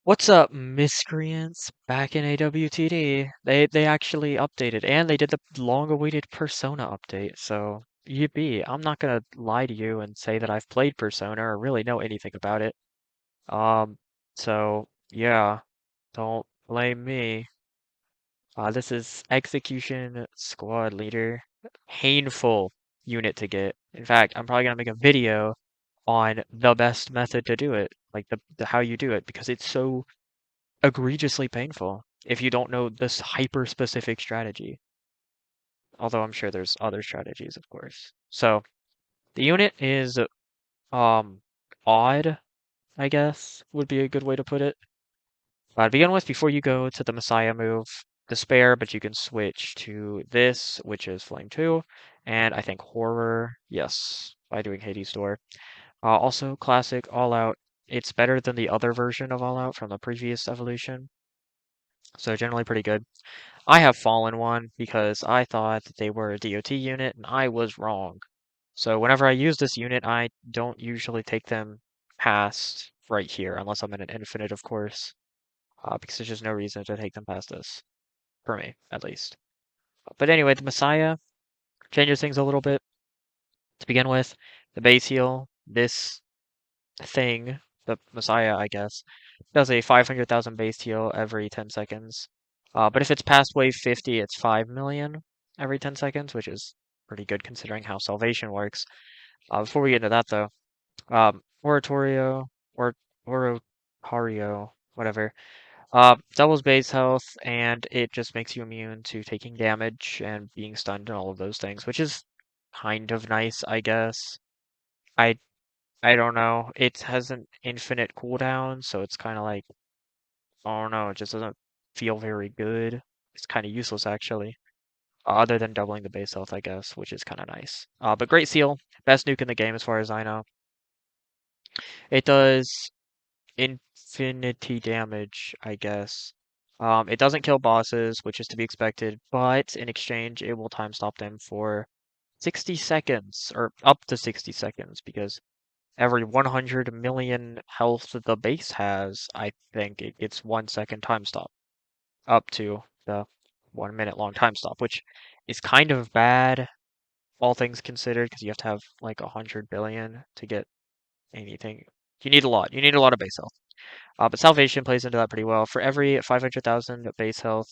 What's up, miscreants? Back in AWTD. They actually updated and they did the long-awaited Persona update. So, yippee. I'm not gonna lie to you and say that I've played Persona or really know anything about it. Um, so yeah, don't blame me. This is Execution Squad Leader. Painful unit to get. In fact, I'm probably gonna make a video on the best method to do it, like the how you do it, because it's so egregiously painful if you don't know this hyper specific strategy. Although I'm sure there's other strategies, of course. So the unit is um odd, I guess, would be a good way to put it. To begin with, before you go to the Messiah move, Despair, but you can switch to this, which is Flame 2, and I think Horror, yes, by doing Hades Door. Also, Classic, All Out. It's better than the other version of All Out from the previous evolution, so generally pretty good. I have Fallen one because I thought that they were a DOT unit and I was wrong. So whenever I use this unit, I don't usually take them past right here, unless I'm in an infinite, of course, because there's just no reason to take them past this, for me, at least. But anyway, the Messiah changes things a little bit. To begin with, the base heal, this thing, the Messiah, I guess, does a 500,000 base heal every 10 seconds. But if it's past wave 50, it's 5 million every 10 seconds, which is pretty good considering how Salvation works. Before we get into that, though, Oratorio, or Orotario, whatever, doubles base health, and it just makes you immune to taking damage and being stunned and all of those things, which is kind of nice, I guess. I I don't know. It has an infinite cooldown, so it's kind of like, I don't know, it just doesn't feel very good. It's kind of useless, actually, other than doubling the base health, I guess, which is kind of nice. But Great Seal, best nuke in the game as far as I know. It does infinity damage, I guess. It doesn't kill bosses, which is to be expected, but in exchange, it will time stop them for 60 seconds, or up to 60 seconds, because every 100 million health that the base has, I think it gets 1 second time stop up to the 1 minute long time stop, which is kind of bad, all things considered, because you have to have like 100 billion to get anything. You need a lot. You need a lot of base health. But Salvation plays into that pretty well. For every 500,000 base health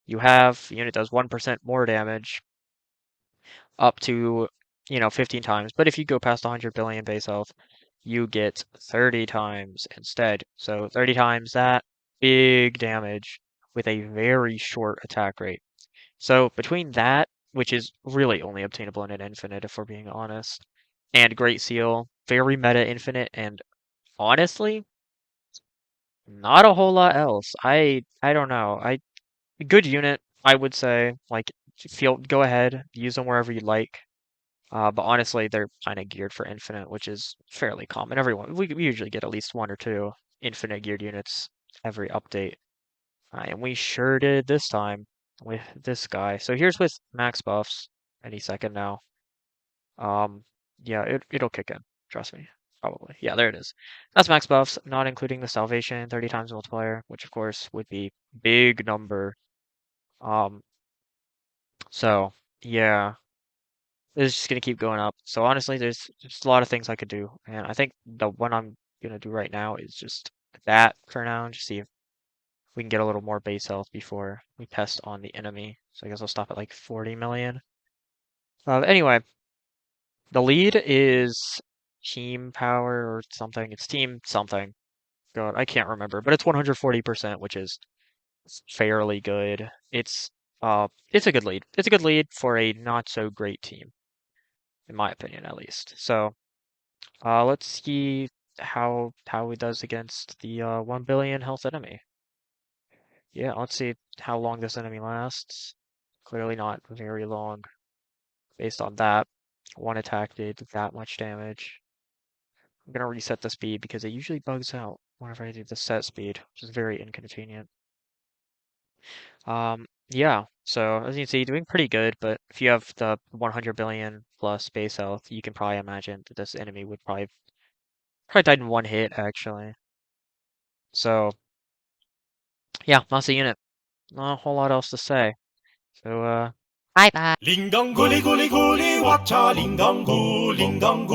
you have, the unit does 1% more damage up to, 15 times. But if you go past 100 billion base health, you get 30 times instead. So 30 times that, big damage with a very short attack rate. So between that, which is really only obtainable in an infinite, if we're being honest, and Great Seal, very meta infinite, and honestly, not a whole lot else. I don't know. Good unit, I would say. Like, feel go ahead, use them wherever you like. But honestly, they're kind of geared for infinite, which is fairly common. We usually get at least one or two infinite geared units every update. And we sure did this time with this guy. So here's with max buffs any second now. Um, yeah, it'll kick in. Trust me. Probably. Yeah, there it is. That's max buffs, not including the salvation, 30 times multiplier, which of course would be big number. Um, so yeah, it's just gonna keep going up. So honestly, there's just a lot of things I could do, and I think the one I'm gonna do right now is just that for now, and just see if we can get a little more base health before we test on the enemy. So I guess I'll stop at like 40 million. Anyway, the lead is team power or something. It's team something. God, I can't remember, but it's 140%, which is fairly good. It's a good lead. It's a good lead for a not so great team, in my opinion, at least. So, let's see how he does against the 1 billion health enemy. Yeah, let's see how long this enemy lasts. Clearly not very long, based on that. One attack did that much damage. I'm gonna reset the speed because it usually bugs out whenever I do the set speed, which is very inconvenient. Yeah, so as you can see, doing pretty good, but if you have the 100 billion plus base health, you can probably imagine that this enemy would probably died in one hit, actually. So Yeah, that's the unit. Not a whole lot else to say. So, bye bye. 링덩구 리구리구리 와차 링덩구 링덩구